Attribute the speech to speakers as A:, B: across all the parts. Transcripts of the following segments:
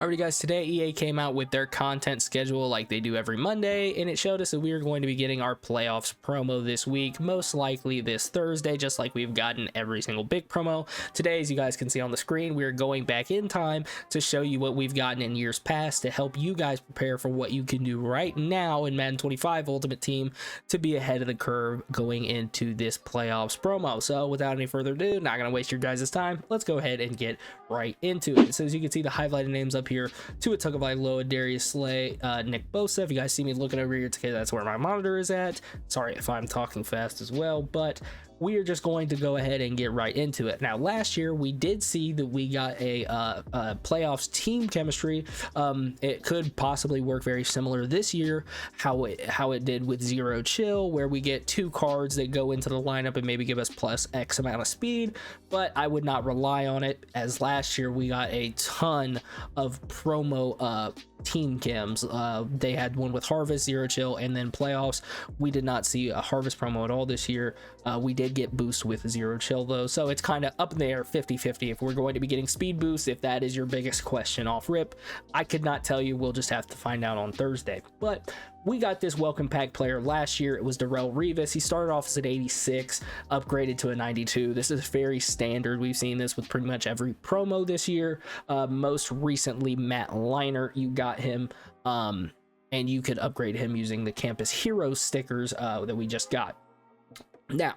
A: Alrighty guys, today EA came out with their content schedule like they do every Monday, and it showed us that we are going to be getting our playoffs promo this week, most likely this Thursday, just like we've gotten every single big promo. Today, as you guys can see on the screen, we are going back in time to show you what we've gotten in years past to help you guys prepare for what you can do right now in Madden 25 Ultimate Team to be ahead of the curve going into this playoffs promo. So without any further ado, not going to waste your guys' time, let's go ahead and get right into it. So as you can see, the highlighted names up here: Tua Tagovailoa, Darius Slay, Nick Bosa. If you guys see me looking over here, it's okay, that's where my monitor is at. Sorry if I'm talking fast as well, but we are just going to go ahead and get right into it. Now, last year we did see that we got a playoffs team chemistry. It could possibly work very similar this year, how it did with Zero Chill, where we get two cards that go into the lineup and maybe give us plus X amount of speed, but I would not rely on it, as last year we got a ton of promo team chems. They had one with Harvest, Zero Chill, and then playoffs. We did not see a Harvest promo at all this year. We did get boost with Zero Chill though, so it's kind of up there 50-50 if we're going to be getting speed boost. If that is your biggest question off rip, I could not tell you. We'll just have to find out on Thursday. But we got this welcome pack player last year. It was Darrelle Revis. He started off as an 86, upgraded to a 92. This is very standard. We've seen this with pretty much every promo this year. Most recently, Matt Leinart, you got him, and you could upgrade him using the Campus Heroes stickers that we just got. Now,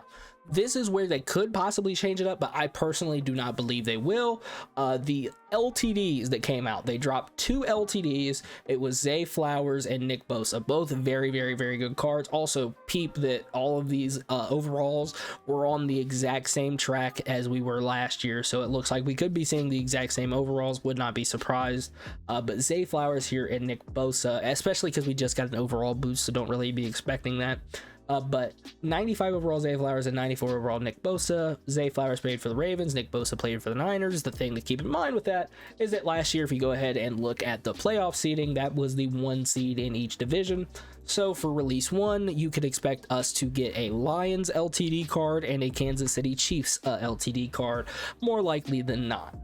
A: this is where they could possibly change it up, but I personally do not believe they will. The LTDs that came out, they dropped two LTDs. It was Zay Flowers and Nick Bosa, both very, very, very good cards. Also, peep that all of these overalls were on the exact same track as we were last year, so it looks like we could be seeing the exact same overalls. Would not be surprised. But Zay Flowers here and Nick Bosa, especially because we just got an overall boost, so don't really be expecting that. But 95 overall Zay Flowers and 94 overall Nick Bosa. Zay Flowers played for the Ravens, Nick Bosa played for the Niners. The thing to keep in mind with that is that last year, if you go ahead and look at the playoff seeding, that was the 1 seed in each division. So for release 1, you could expect us to get a Lions LTD card and a Kansas City Chiefs LTD card, more likely than not.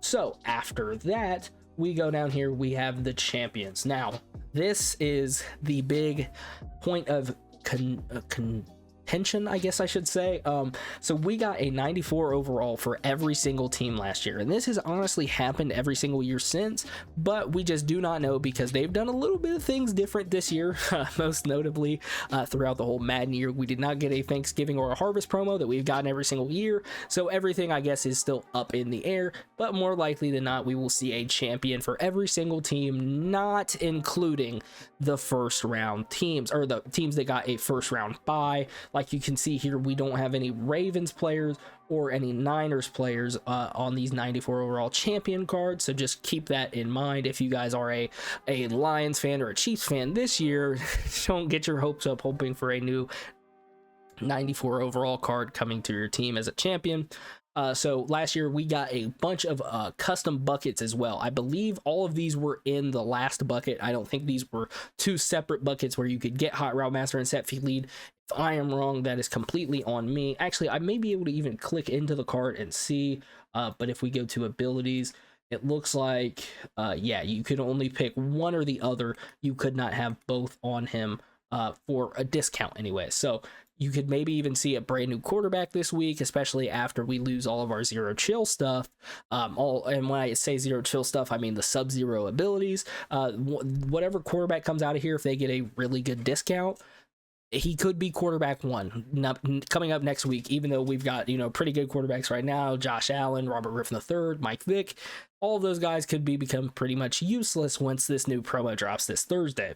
A: So after that, we go down here, we have the champions. Now, this is the big point of contention, I guess I should say. So we got a 94 overall for every single team last year, and this has honestly happened every single year since, but we just do not know because they've done a little bit of things different this year. Most notably, throughout the whole Madden year, we did not get a Thanksgiving or a Harvest promo that we've gotten every single year, so everything, I guess, is still up in the air. But more likely than not, we will see a champion for every single team, not including the first round teams, or the teams that got a first round bye. Like you can see here, we don't have any Ravens players or any Niners players on these 94 overall champion cards, so just keep that in mind. If you guys are a Lions fan or a Chiefs fan this year, don't get your hopes up hoping for a new 94 overall card coming to your team as a champion. So last year we got a bunch of custom buckets as well. I believe all of these were in the last bucket. I don't think these were two separate buckets where you could get Hot Route Master and Set Feet Lead. If I am wrong, that is completely on me. Actually, I may be able to even click into the card and see, but if we go to abilities, it looks like, yeah, you could only pick one or the other. You could not have both on him for a discount anyway. So you could maybe even see a brand new quarterback this week, especially after we lose all of our Zero Chill stuff. And when I say Zero Chill stuff, I mean the Sub-Zero abilities. Whatever quarterback comes out of here, if they get a really good discount, he could be quarterback 1 coming up next week, even though we've got, pretty good quarterbacks right now: Josh Allen, Robert Griffin III, Mike Vick. All of those guys could become pretty much useless once this new promo drops this Thursday.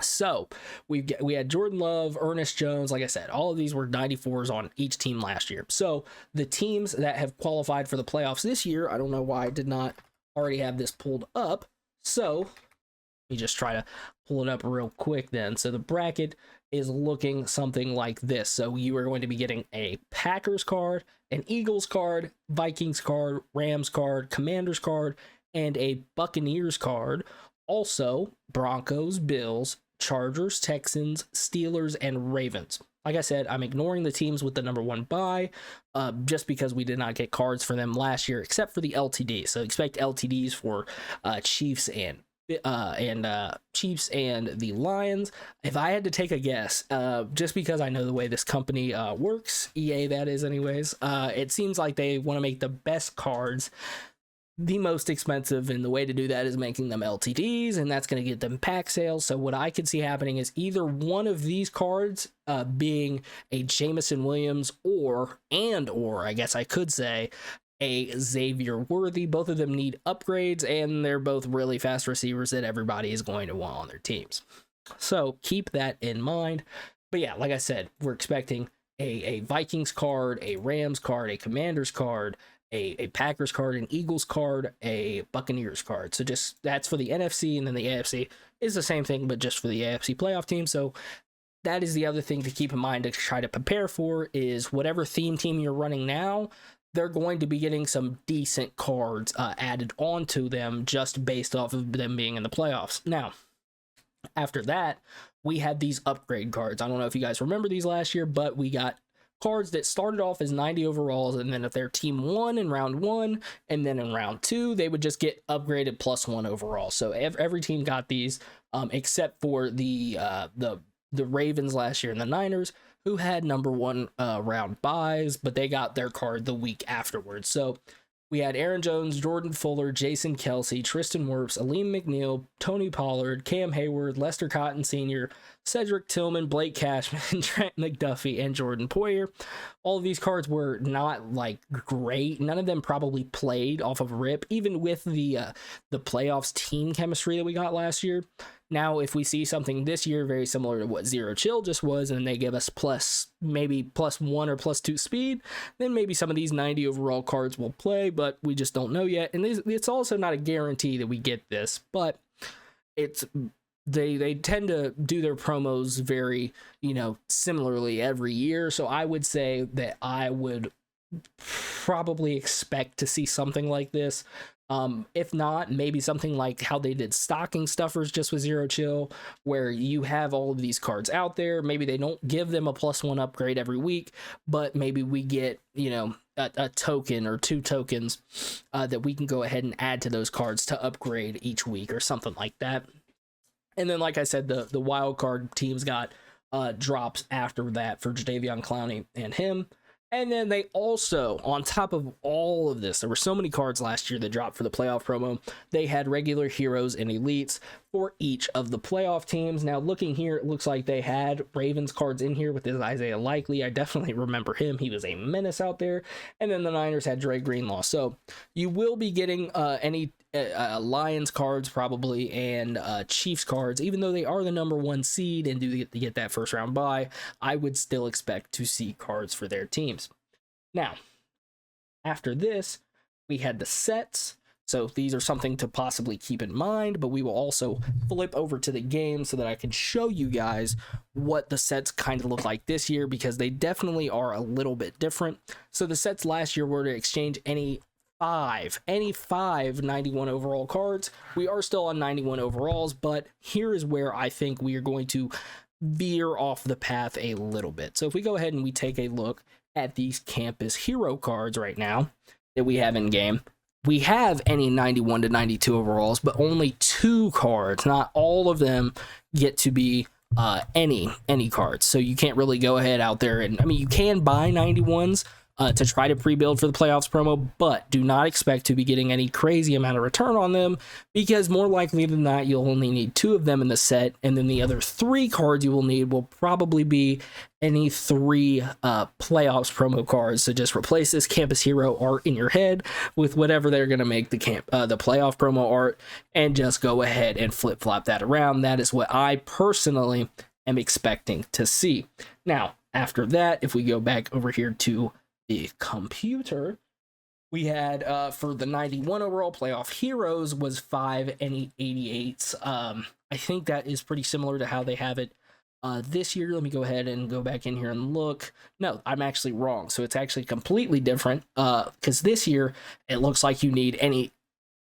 A: So we had Jordan Love, Ernest Jones. Like I said, all of these were 94s on each team last year. So the teams that have qualified for the playoffs this year, I don't know why I did not already have this pulled up. So let me just try to pull it up real quick then. So the bracket is looking something like this. So you are going to be getting a Packers card, an Eagles card, Vikings card, Rams card, Commanders card, and a Buccaneers card. Also, Broncos, Bills, Chargers, Texans, Steelers, and Ravens. like I said, I'm ignoring the teams with the number 1 bye, just because we did not get cards for them last year, except for the LTD. So expect LTDs for Chiefs and Chiefs and the Lions. If I had to take a guess, just because I know the way this company works, EA that is anyways, it seems like they want to make the best cards the most expensive, and the way to do that is making them LTDs, and that's going to get them pack sales. So what I could see happening is either one of these cards being a Jameson Williams or I guess I could say a Xavier Worthy. Both of them need upgrades, and they're both really fast receivers that everybody is going to want on their teams. So keep that in mind. But yeah, like I said, we're expecting a Vikings card, a Rams card, a Commanders card, a Packers card, an Eagles card, a Buccaneers card. So just that's for the NFC, and then the AFC is the same thing, but just for the AFC playoff team. So that is the other thing to keep in mind to try to prepare for, is whatever theme team you're running now, they're going to be getting some decent cards added onto them just based off of them being in the playoffs. Now, after that, we had these upgrade cards. I don't know if you guys remember these last year, but we got cards that started off as 90 overalls, and then if their team won in round 1, and then in round 2, they would just get upgraded +1 overall. So every team got these, except for the Ravens last year and the Niners, who had number 1 round buys, but they got their card the week afterwards. So we had Aaron Jones, Jordan Fuller, Jason Kelsey, Tristan Wirfs, Aleem McNeil, Tony Pollard, Cam Hayward, Lester Cotton Sr., Cedric Tillman, Blake Cashman, Trent McDuffie, and Jordan Poyer. All of these cards were not like great. None of them probably played off of rip, even with the playoffs team chemistry that we got last year. Now, if we see something this year very similar to what Zero Chill just was, and they give us maybe +1 or +2 speed, then maybe some of these 90 overall cards will play, but we just don't know yet. And it's also not a guarantee that we get this, but they tend to do their promos very, similarly every year. So I would say that I would probably expect to see something like this. If not, maybe something like how they did stocking stuffers just with Zero Chill, where you have all of these cards out there. Maybe they don't give them a +1 upgrade every week, but maybe we get, a token or 2 tokens that we can go ahead and add to those cards to upgrade each week or something like that. And then, like I said, the wild card teams got drops after that for Jadeveon Clowney and him. And then they also, on top of all of this, there were so many cards last year that dropped for the playoff promo. They had regular heroes and elites for each of the playoff teams. Now, looking here, it looks like they had Ravens cards in here with this Isaiah Likely. I definitely remember him. He was a menace out there. And then the Niners had Dre Greenlaw. So you will be getting any Lions cards probably, and Chiefs cards. Even though they are the number 1 seed and do get that first round bye, I would still expect to see cards for their teams. Now, after this, we had the sets. So these are something to possibly keep in mind, but we will also flip over to the game so that I can show you guys what the sets kind of look like this year, because they definitely are a little bit different. So the sets last year were to exchange any five 91 overall cards. We are still on 91 overalls, but here is where I think we are going to veer off the path a little bit. So if we go ahead and we take a look at these campus hero cards right now that we have in game, we have any 91 to 92 overalls, but only 2 cards. Not all of them get to be any cards. So you can't really go ahead out there and, you can buy 91s to try to pre-build for the playoffs promo, but do not expect to be getting any crazy amount of return on them, because more likely than not, you'll only need 2 of them in the set, and then the other 3 cards you will need will probably be any 3 playoffs promo cards. So just replace this campus hero art in your head with whatever they're going to make the playoff promo art, and just go ahead and flip-flop that around. That is what I personally am expecting to see. Now, after that, if we go back over here to the computer, we had for the 91 overall playoff heroes was 5 any 88s. I think that is pretty similar to how they have it this year. Let me go ahead and go back in here and look. No, I'm actually wrong. So it's actually completely different, because this year it looks like you need any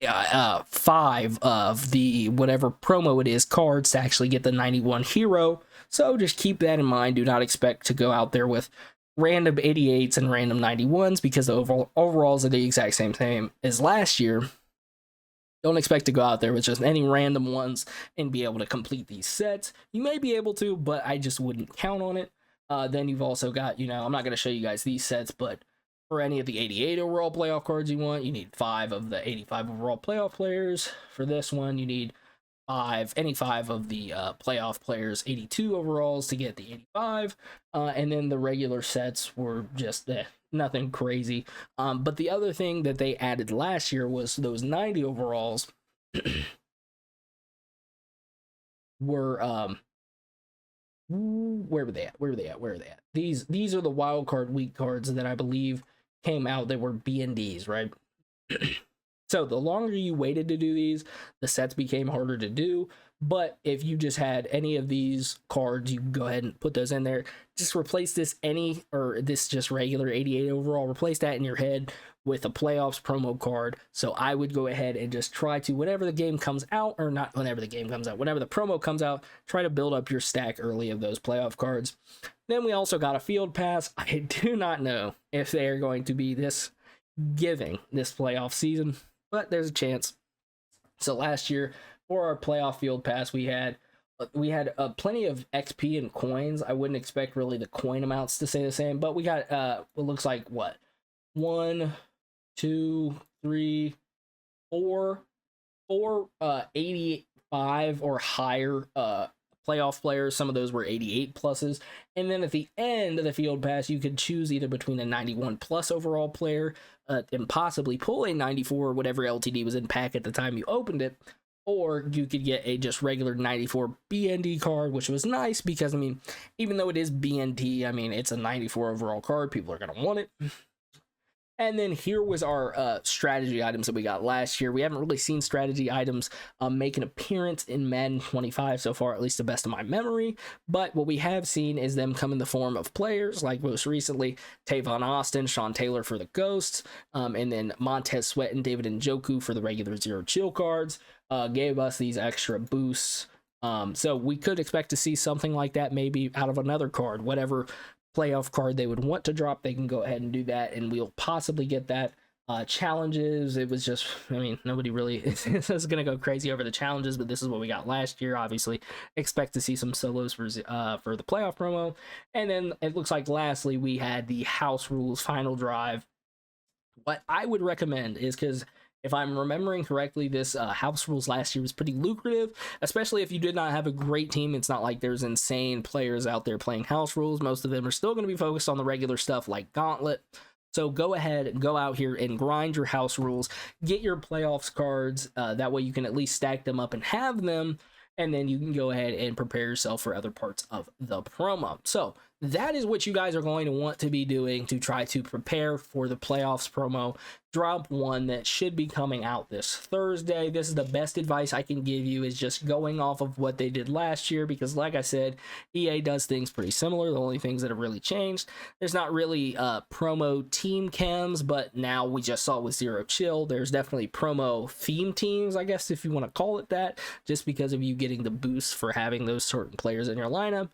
A: 5 of the whatever promo it is cards to actually get the 91 hero. So just keep that in mind. Do not expect to go out there with random 88s and random 91s because the overalls are the exact same as last year. Don't expect to go out there with just any random ones and be able to complete these sets. You may be able to, but I just wouldn't count on it. Then you've also got, I'm not going to show you guys these sets, but for any of the 88 overall playoff cards you want, you need 5 of the 85 overall playoff players. For this one, you need any 5 of the playoff players 82 overalls to get the 85. And then the regular sets were just nothing crazy. But the other thing that they added last year was those 90 overalls were where were they at? These are the wild card week cards that I believe came out that were BNDs, right? So the longer you waited to do these, the sets became harder to do. But if you just had any of these cards, you can go ahead and put those in there. Just replace this this just regular 88 overall. Replace that in your head with a playoffs promo card. So I would go ahead and just try to, whenever the game comes out, or not whenever the game comes out, whenever the promo comes out, try to build up your stack early of those playoff cards. Then we also got a field pass. I do not know if they are going to be this giving this playoff season, but there's a chance. So last year for our playoff field pass, we had plenty of XP and coins. I wouldn't expect really the coin amounts to stay the same, but we got what looks like 1, 2, 3, 4 85 or higher playoff players. Some of those were 88 pluses. And then at the end of the field pass, you could choose either between a 91 plus overall player and possibly pull a 94 or whatever LTD was in pack at the time you opened it, or you could get a just regular 94 BND card, which was nice because, even though it is BND, it's a 94 overall card. People are going to want it. And then here was our strategy items that we got last year. We haven't really seen strategy items make an appearance in Madden 25 so far, at least the best of my memory. But what we have seen is them come in the form of players, like most recently, Tavon Austin, Sean Taylor for the Ghosts, and then Montez Sweat and David Njoku for the regular Zero Chill cards, gave us these extra boosts. So we could expect to see something like that maybe out of another card, whatever playoff card they would want to drop, they can go ahead and do that, and we'll possibly get that. Challenges, it was just, nobody really is gonna go crazy over the challenges, but this is what we got last year. Obviously expect to see some solos for the playoff promo. And then it looks like lastly we had the house rules final drive. What I would recommend is, because if I'm remembering correctly, this house rules last year was pretty lucrative, especially if you did not have a great team. It's not like there's insane players out there playing house rules. Most of them are still going to be focused on the regular stuff like Gauntlet. So go ahead and go out here and grind your house rules, get your playoffs cards. That way you can at least stack them up and have them, and then you can go ahead and prepare yourself for other parts of the promo. So that is what you guys are going to want to be doing to try to prepare for the playoffs promo. Drop one that should be coming out this Thursday. This is the best advice I can give you, is just going off of what they did last year, because like I said, EA does things pretty similar. The only things that have really changed, there's not really promo team chems, but now we just saw with Zero Chill, there's definitely promo theme teams, I guess, if you want to call it that, just because of you getting the boosts for having those certain players in your lineup.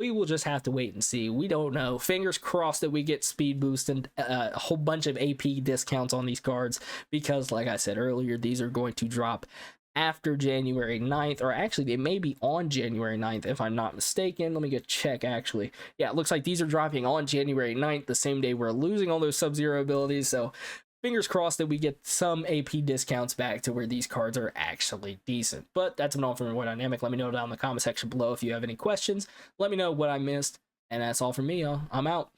A: We will just have to wait and see. We don't know. Fingers crossed that we get speed boost and a whole bunch of AP discounts on these cards, because like I said earlier, these are going to drop after January 9th, or actually they may be on January 9th if I'm not mistaken. Let me go check actually. Yeah, it looks like these are dropping on January 9th, the same day we're losing all those Sub-Zero abilities. So fingers crossed that we get some AP discounts back to where these cards are actually decent. But that's been all from War Dynamic. Let me know down in the comment section below if you have any questions. Let me know what I missed. And that's all from me, y'all. I'm out.